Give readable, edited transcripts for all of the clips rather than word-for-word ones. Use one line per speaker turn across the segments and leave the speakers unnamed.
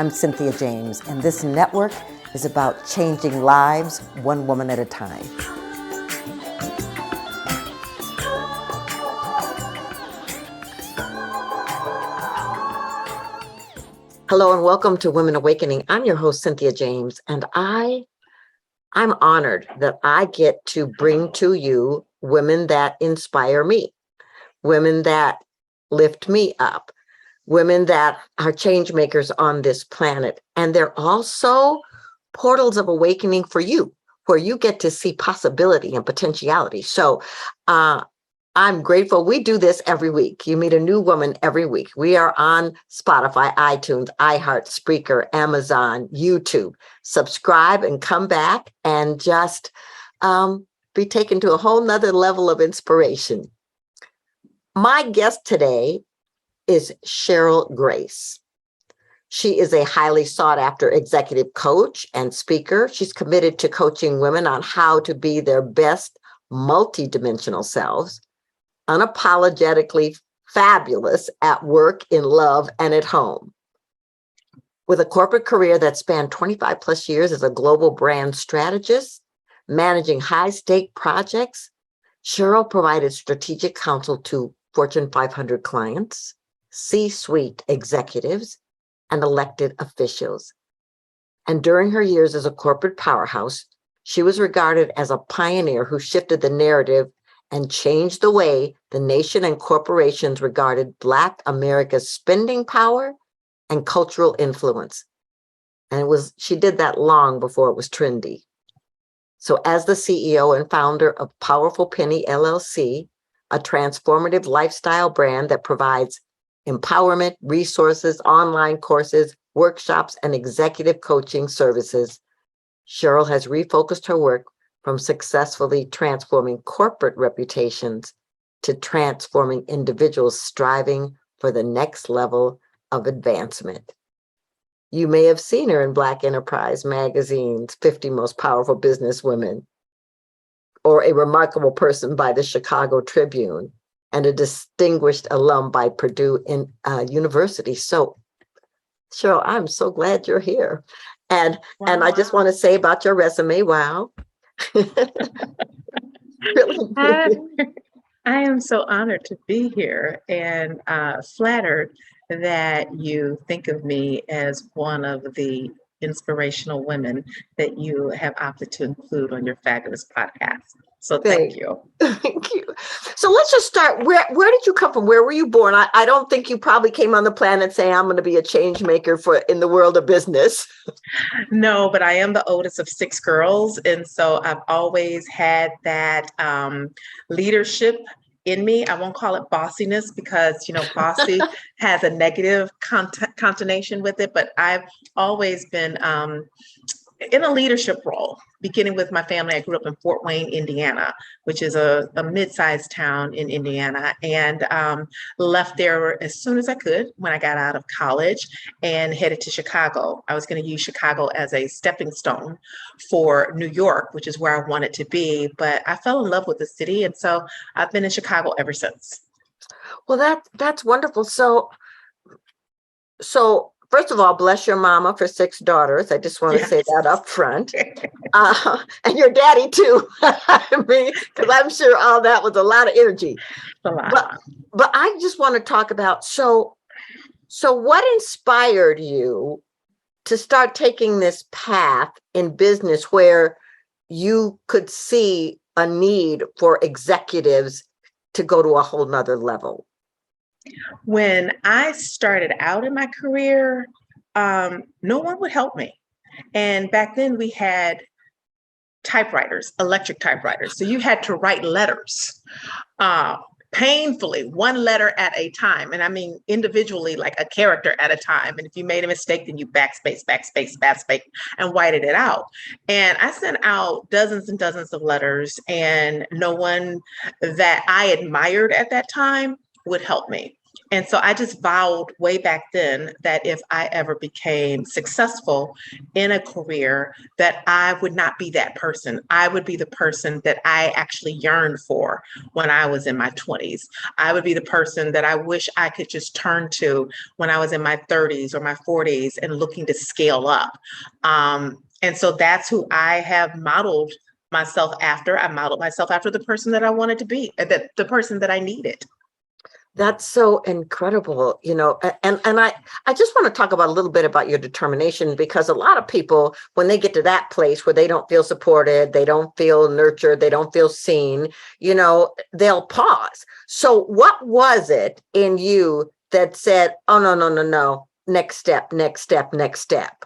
I'm Cynthia James, and this network is about changing lives one woman at a time. Hello and welcome to Women Awakening. I'm your host, Cynthia James, and I'm honored that I get to bring to you women that inspire me, women that lift me up, women that are change makers on this planet. And they're also portals of awakening for you, where you get to see possibility and potentiality. So I'm grateful. We do this every week. You meet a new woman every week. We are on Spotify, iTunes, iHeart, Spreaker, Amazon, YouTube. Subscribe and come back and just be taken to a whole nother level of inspiration. My guest today is Cheryl Grace. She is a highly sought after executive coach and speaker. She's committed to coaching women on how to be their best multidimensional selves, unapologetically fabulous at work, in love, and at home. With a corporate career that spanned 25 plus years as a global brand strategist, managing high-stake projects, Cheryl provided strategic counsel to Fortune 500 clients, C-suite executives, and elected officials. And during her years as a corporate powerhouse, she was regarded as a pioneer who shifted the narrative and changed the way the nation and corporations regarded Black America's spending power and cultural influence. And she did that long before it was trendy. So as the CEO and founder of Powerful Penny LLC, a transformative lifestyle brand that provides empowerment, resources, online courses, workshops, and executive coaching services, Cheryl has refocused her work from successfully transforming corporate reputations to transforming individuals striving for the next level of advancement. You may have seen her in Black Enterprise Magazine's 50 Most Powerful Business Women, or a remarkable person by the Chicago Tribune, and a distinguished alum by Purdue University. So, Cheryl, I'm so glad you're here. And I just want to say about your resume, wow. Really.
I am so honored to be here and flattered that you think of me as one of the inspirational women that you have opted to include on your fabulous podcast. So thank you.
Thank you. So let's just start. Where did you come from? Where were you born? I don't think you probably came on the planet saying I'm going to be a change maker in the world of business.
No, but I am the oldest of 6 girls. And so I've always had that leadership in me. I won't call it bossiness because, bossy has a negative connotation with it, but I've always been in a leadership role, beginning with my family. I grew up in Fort Wayne, Indiana, which is a mid-sized town in Indiana, and left there as soon as I could when I got out of college and headed to Chicago. I was going to use Chicago as a stepping stone for New York, which is where I wanted to be, but I fell in love with the city, and so I've been in Chicago ever since.
Well, that's wonderful. So first of all, bless your mama for 6 daughters. I just want to say that up front. And your daddy too. I mean, because I'm sure all that was a lot of energy.
A lot.
But I just want to talk about, so what inspired you to start taking this path in business where you could see a need for executives to go to a whole nother level?
When I started out in my career, no one would help me. And back then we had typewriters, electric typewriters. So you had to write letters painfully, one letter at a time. And I mean, individually, like a character at a time. And if you made a mistake, then you backspace, and whited it out. And I sent out dozens and dozens of letters, and no one that I admired at that time would help me. And so I just vowed way back then that if I ever became successful in a career, that I would not be that person. I would be the person that I actually yearned for when I was in my 20s. I would be the person that I wish I could just turn to when I was in my 30s or my 40s and looking to scale up. And so that's who I have modeled myself after. I modeled myself after the person that I wanted to be, that the person that I needed.
That's so incredible, and I just want to talk about a little bit about your determination, because a lot of people, when they get to that place where they don't feel supported, they don't feel nurtured, they don't feel seen, they'll pause. So what was it in you that said, oh, no, no, no, no, next step, next step, next step?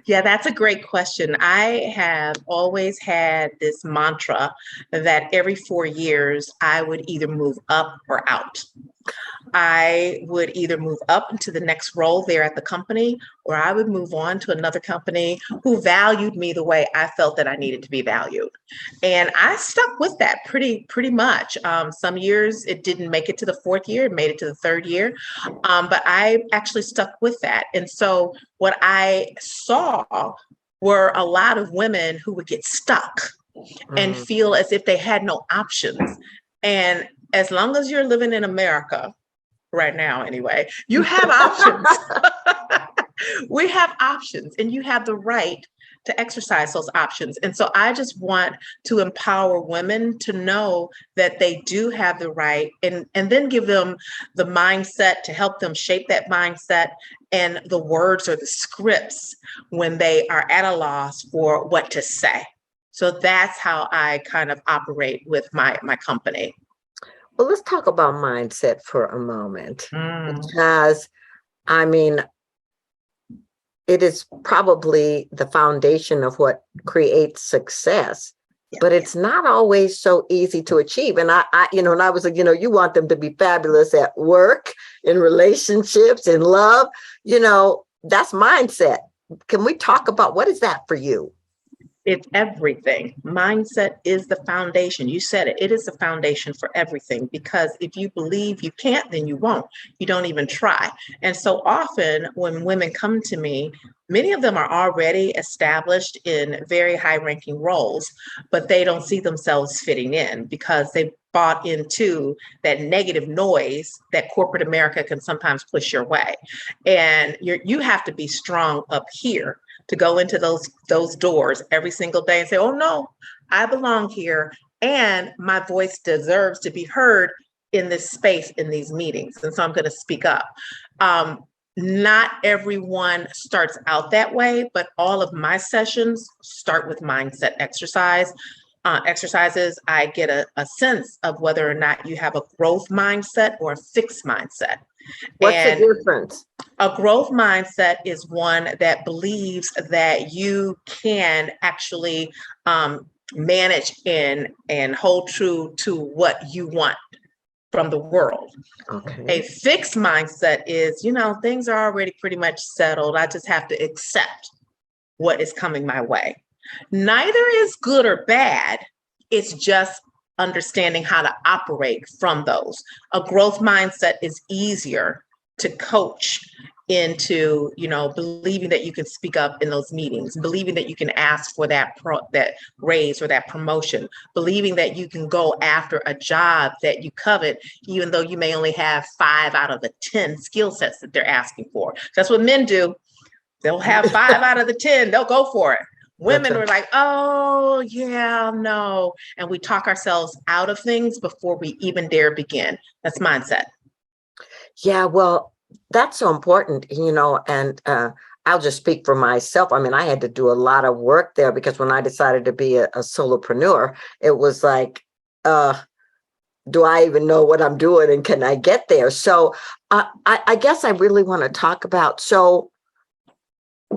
Yeah, that's a great question. I have always had this mantra that every 4 years I would either move up or out. I would either move up into the next role there at the company, or I would move on to another company who valued me the way I felt that I needed to be valued. And I stuck with that pretty much. Some years it didn't make it to the fourth year, it made it to the third year. But I actually stuck with that. And so what I saw were a lot of women who would get stuck and
Mm.
feel as if they had no options. And as long as you're living in America, right now anyway, you have options. We have options, and you have the right to exercise those options. And so I just want to empower women to know that they do have the right, and then give them the mindset to help them shape that mindset, and the words or the scripts when they are at a loss for what to say. So that's how I kind of operate with my company.
Well, let's talk about mindset for a moment,
Mm.
because I mean, it is probably the foundation of what creates success, but it's not always so easy to achieve. And and I was like, you want them to be fabulous at work, in relationships, in love, that's mindset. Can we talk about what is that for you?
It's everything. Mindset is the foundation. You said it. It is the foundation for everything, because if you believe you can't, then you won't. You don't even try. And so often when women come to me, many of them are already established in very high ranking roles, but they don't see themselves fitting in because they bought into that negative noise that corporate America can sometimes push your way. And you have to be strong up here to go into those doors every single day and say, oh no, I belong here, and my voice deserves to be heard in this space, in these meetings. And so I'm going to speak up. Not everyone starts out that way, but all of my sessions start with mindset exercises. I get a sense of whether or not you have a growth mindset or a fixed mindset.
What's the
And
difference?
a growth mindset is one that believes that you can actually manage and hold true to what you want from the world. A
Okay.
fixed mindset is, things are already pretty much settled. I just have to accept what is coming my way. Neither is good or bad. It's just understanding how to operate from those. A growth mindset is easier to coach into, believing that you can speak up in those meetings, believing that you can ask for that raise or that promotion, believing that you can go after a job that you covet, even though you may only have 5 out of the 10 skill sets that they're asking for. That's what men do. They'll have 5 out of the 10, they'll go for it.
That's
Women
right.
were like, oh, yeah, no. And we talk ourselves out of things before we even dare begin. That's mindset.
Yeah, well, that's so important, and I'll just speak for myself. I mean, I had to do a lot of work there, because when I decided to be a solopreneur, it was like, do I even know what I'm doing, and can I get there? So I guess I really want to talk about, so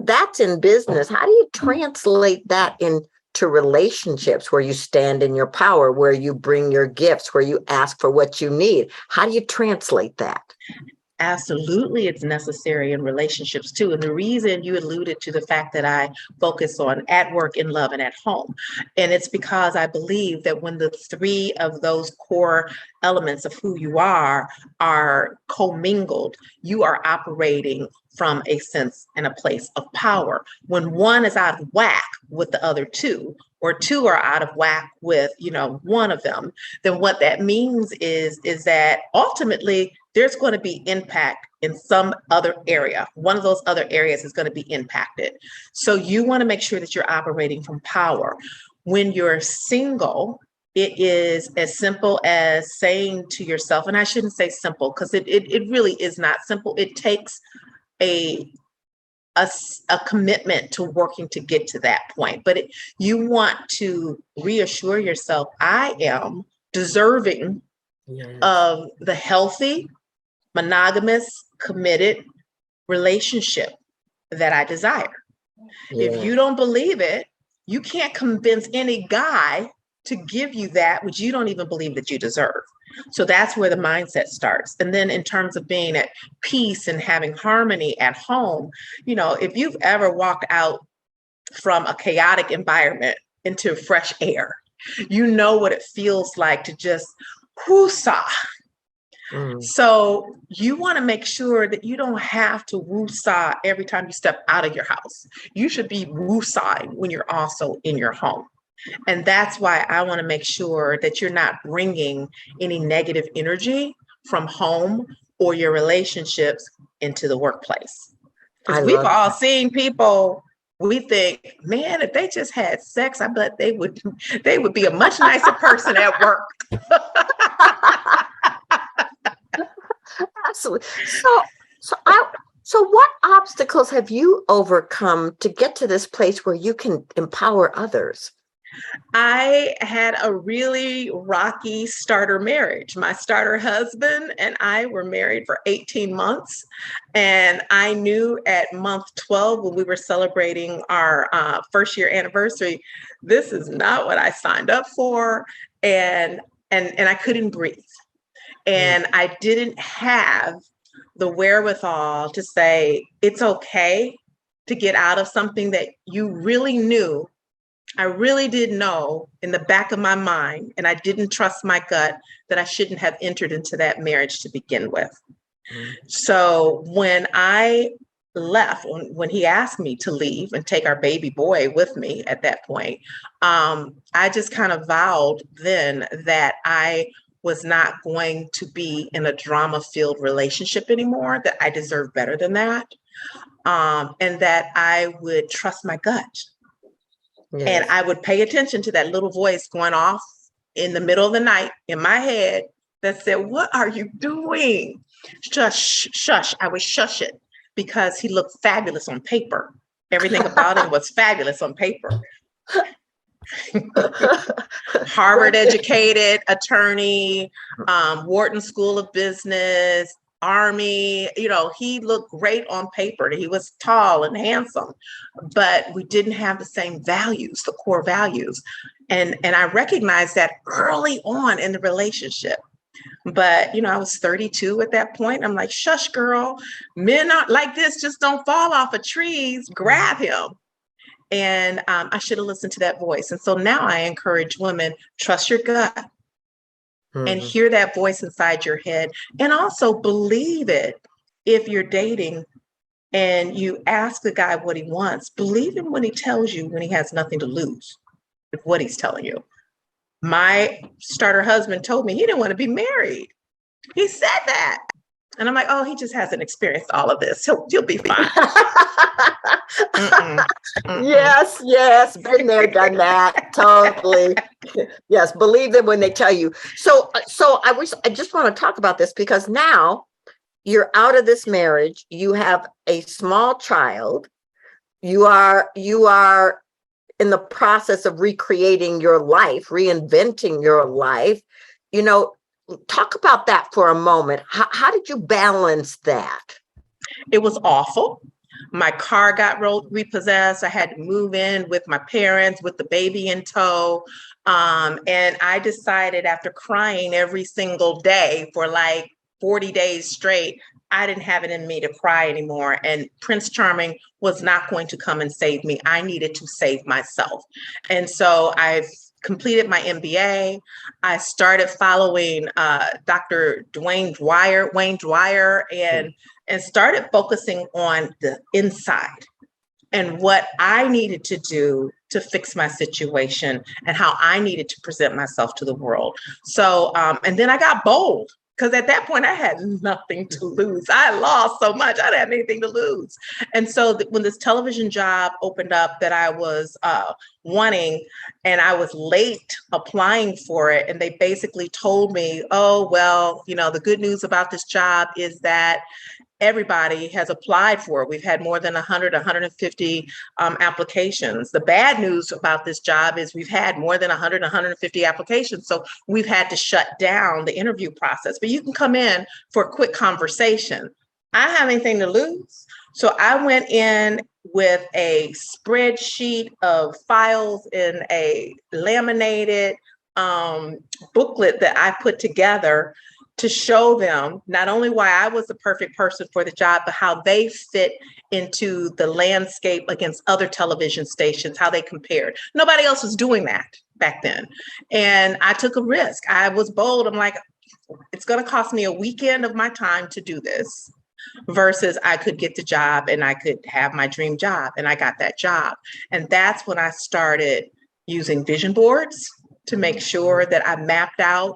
that's in business. How do you translate that into relationships, where you stand in your power, where you bring your gifts, where you ask for what you need? How do you translate that?
Absolutely, it's necessary in relationships too. And the reason you alluded to the fact that I focus on at work, in love, and at home. And it's because I believe that when the three of those core elements of who you are commingled, you are operating from a sense and a place of power. When one is out of whack with the other two, or two are out of whack with, one of them, then what that means is that ultimately there's going to be impact in some other area. One of those other areas is going to be impacted. So you want to make sure that you're operating from power. When you're single, it is as simple as saying to yourself, and I shouldn't say simple because it really is not simple. It takes a commitment to working to get to that point. But you want to reassure yourself, I am deserving of the healthy, monogamous, committed relationship that I desire.
Yeah.
If you don't believe it, you can't convince any guy to give you that which you don't even believe that you deserve. So that's where the mindset starts. And then in terms of being at peace and having harmony at home, if you've ever walked out from a chaotic environment into fresh air, you know what it feels like to just whoosah. So you want to make sure that you don't have to woo-saw every time you step out of your house. You should be woo-sawing when you're also in your home. And that's why I want to make sure that you're not bringing any negative energy from home or your relationships into the workplace. Because we've all seen people, we think, man, if they just had sex, I bet they would be a much nicer person at work.
Absolutely. So what obstacles have you overcome to get to this place where you can empower others?
I had a really rocky starter marriage. My starter husband and I were married for 18 months. And I knew at month 12, when we were celebrating our first year anniversary, this is not what I signed up for. And I couldn't breathe. And I didn't have the wherewithal to say, it's okay to get out of something that you really knew. I really did know in the back of my mind, and I didn't trust my gut, that I shouldn't have entered into that marriage to begin with. So when I left, when he asked me to leave and take our baby boy with me at that point, I just kind of vowed then that I was not going to be in a drama-filled relationship anymore, that I deserve better than that, and that I would trust my gut. Yes. And I would pay attention to that little voice going off in the middle of the night in my head that said, what are you doing? Shush, shush. I would shush it because he looked fabulous on paper. Everything about him was fabulous on paper. Harvard educated attorney, Wharton School of Business, Army, he looked great on paper. He was tall and handsome, but we didn't have the same values, the core values. And I recognized that early on in the relationship. But, I was 32 at that point. I'm like, shush, girl, men aren't like this, just don't fall off of trees, grab him. And I should have listened to that voice. And so now I encourage women, trust your gut. And hear that voice inside your head, and also believe it. If you're dating and you ask the guy what he wants, believe him when he tells you, when he has nothing to lose with what he's telling you. My starter husband told me he didn't want to be married. He said that. And I'm like, oh, he just hasn't experienced all of this. He'll be fine.
Yes, been there, done that. Totally. Yes, believe them when they tell you. So I just want to talk about this because now you're out of this marriage. You have a small child. You are in the process of recreating your life, reinventing your life. Talk about that for a moment. How did you balance that?
It was awful. My car got repossessed. I had to move in with my parents with the baby in tow. And I decided, after crying every single day for like 40 days straight, I didn't have it in me to cry anymore. And Prince Charming was not going to come and save me. I needed to save myself. And so I've completed my MBA. I started following Dr. Wayne Dwyer, and started focusing on the inside and what I needed to do to fix my situation and how I needed to present myself to the world. So, and then I got bold because at that point I had nothing to lose. I lost so much, I didn't have anything to lose. And so when this television job opened up that I was wanting, and I was late applying for it, and they basically told me, oh, well, the good news about this job is that everybody has applied for it. We've had more than 100, 150 applications. The bad news about this job is we've had more than 100, 150 applications. So we've had to shut down the interview process, but you can come in for a quick conversation. I don't have anything to lose. So I went in with a spreadsheet of files in a laminated booklet that I put together to show them not only why I was the perfect person for the job, but how they fit into the landscape against other television stations, how they compared. Nobody else was doing that back then. And I took a risk. I was bold. I'm like, it's going to cost me a weekend of my time to do this versus I could get the job and I could have my dream job. And I got that job. And that's when I started using vision boards to make sure that I mapped out,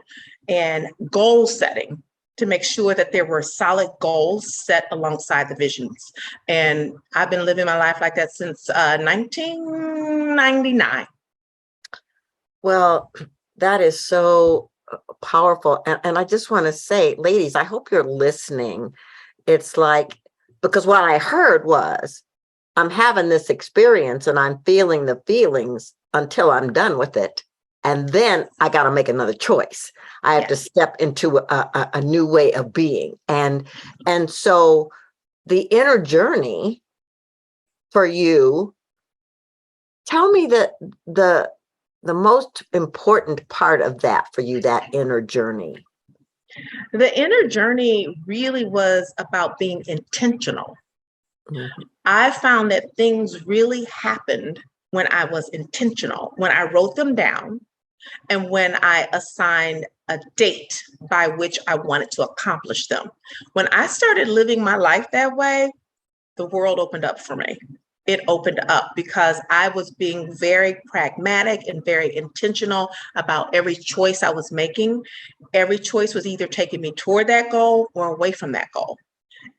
and goal setting to make sure that there were solid goals set alongside the visions. And I've been living my life like that since 1999.
Well, that is so powerful. And I just want to say, ladies, I hope you're listening. It's like, because what I heard was, I'm having this experience and I'm feeling the feelings until I'm done with it. And then I got to make another choice. I have to step into a new way of being. And so the inner journey for you, tell me the most important part of that for you, that inner journey.
The inner journey really was about being intentional. Mm-hmm. I found that things really happened when I was intentional, when I wrote them down, and when I assigned a date by which I wanted to accomplish them. When I started living my life that way, the world opened up for me. It opened up because I was being very pragmatic and very intentional about every choice I was making. Every choice was either taking me toward that goal or away from that goal.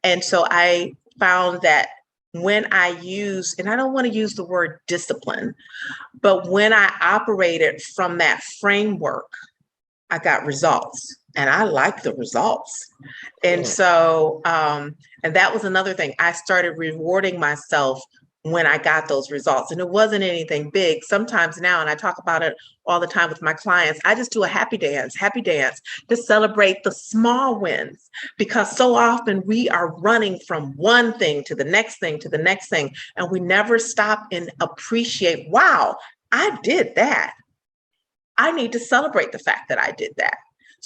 And so I found that when I use, and I don't want to use the word discipline, but when I operated from that framework, I got results, and I like the results. And so, and that was another thing. I started rewarding myself when I got those results, and it wasn't anything big. Sometimes now, and I talk about it all the time with my clients, I just do a happy dance to celebrate the small wins, because so often we are running from one thing to the next thing to the next thing, and we never stop and appreciate, wow, I did that. I need to celebrate the fact that I did that.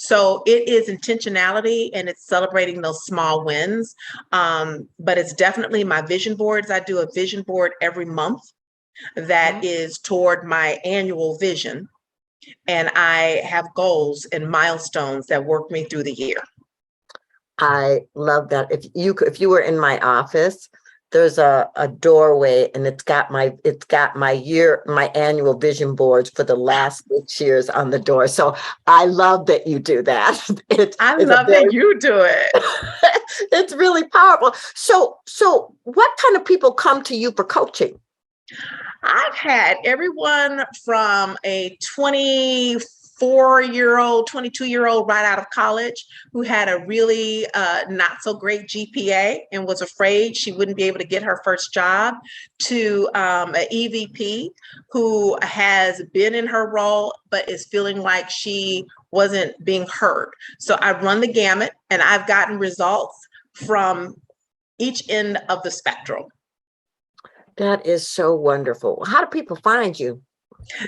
So it is intentionality, and it's celebrating those small wins. But it's definitely my vision boards. I do a vision board every month that is toward my annual vision. And I have goals and milestones that work me through the year.
I love that. If you were in my office, there's a doorway, and it's got my annual vision boards for the last 6 years on the door. So I love that you do that.
I love that you do it.
It's really powerful. So what kind of people come to you for coaching?
I've had everyone from a 24-year-old, 22-year-old right out of college who had a really not so great GPA and was afraid she wouldn't be able to get her first job, to an EVP who has been in her role but is feeling like she wasn't being heard. So I run the gamut, and I've gotten results from each end of the spectrum.
That is so wonderful. How do people find you?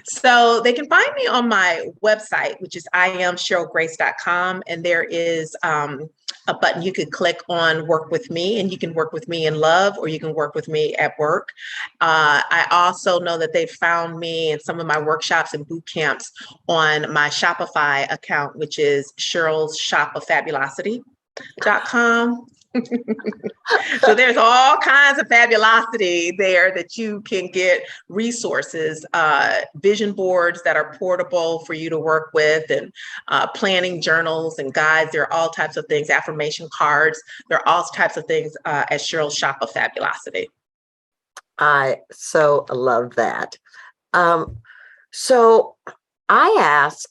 So they can find me on my website, which is IamCherylGrace.com. And there is a button you could click on work with me, and you can work with me in love or you can work with me at work. I also know that they found me in some of my workshops and boot camps on my Shopify account, which is Cheryl's Shop of Fabulosity.com. So there's all kinds of fabulosity there that you can get resources, vision boards that are portable for you to work with, and planning journals and guides. There are all types of things, affirmation cards. There are all types of things at Cheryl's Shop of Fabulosity.
I so love that. So I ask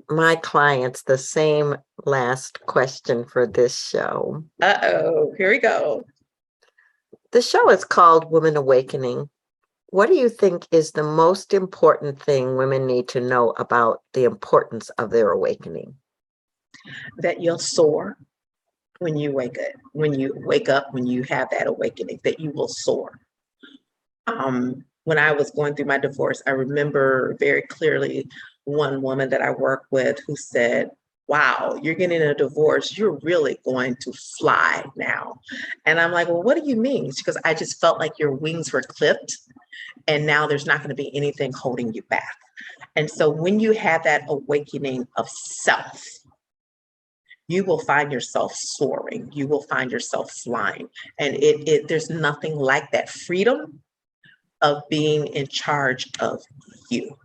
my clients the same last question for this show.
Uh-oh, here we go.
The show is called Women Awakening. What do you think is the most important thing women need to know about the importance of their awakening?
That you'll soar when you wake up, when you have that awakening, that you will soar. When I was going through my divorce, I remember very clearly one woman that I work with who said, wow, you're getting a divorce. You're really going to fly now. And I'm like, well, what do you mean? She goes, I just felt like your wings were clipped and now there's not going to be anything holding you back. And so when you have that awakening of self, you will find yourself soaring. You will find yourself flying. And there's nothing like that freedom of being in charge of you.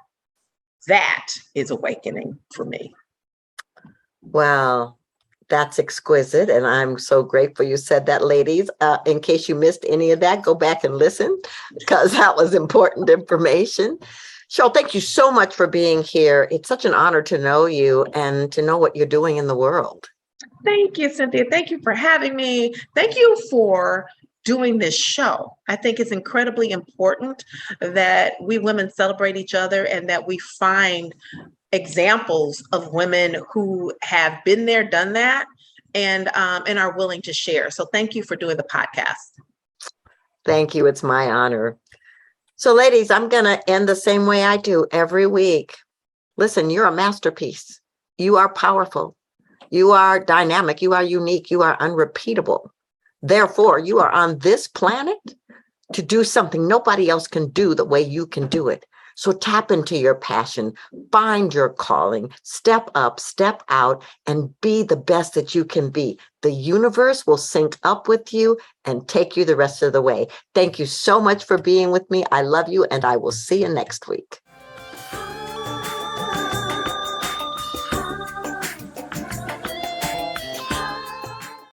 That is awakening for me.
Well, that's exquisite. And I'm so grateful you said that, ladies. In case you missed any of that, go back and listen because that was important information. Cheryl, thank you so much for being here. It's such an honor to know you and to know what you're doing in the world.
Thank you, Cynthia. Thank you for having me. Thank you for doing this show. I think it's incredibly important that we women celebrate each other and that we find examples of women who have been there, done that, and are willing to share. So thank you for doing the podcast.
Thank you. It's my honor. So ladies, I'm going to end the same way I do every week. Listen, you're a masterpiece. You are powerful. You are dynamic. You are unique. You are unrepeatable. Therefore, you are on this planet to do something nobody else can do the way you can do it. So tap into your passion, find your calling, step up, step out, and be the best that you can be. The universe will sync up with you and take you the rest of the way. Thank you so much for being with me. I love you, and I will see you next week.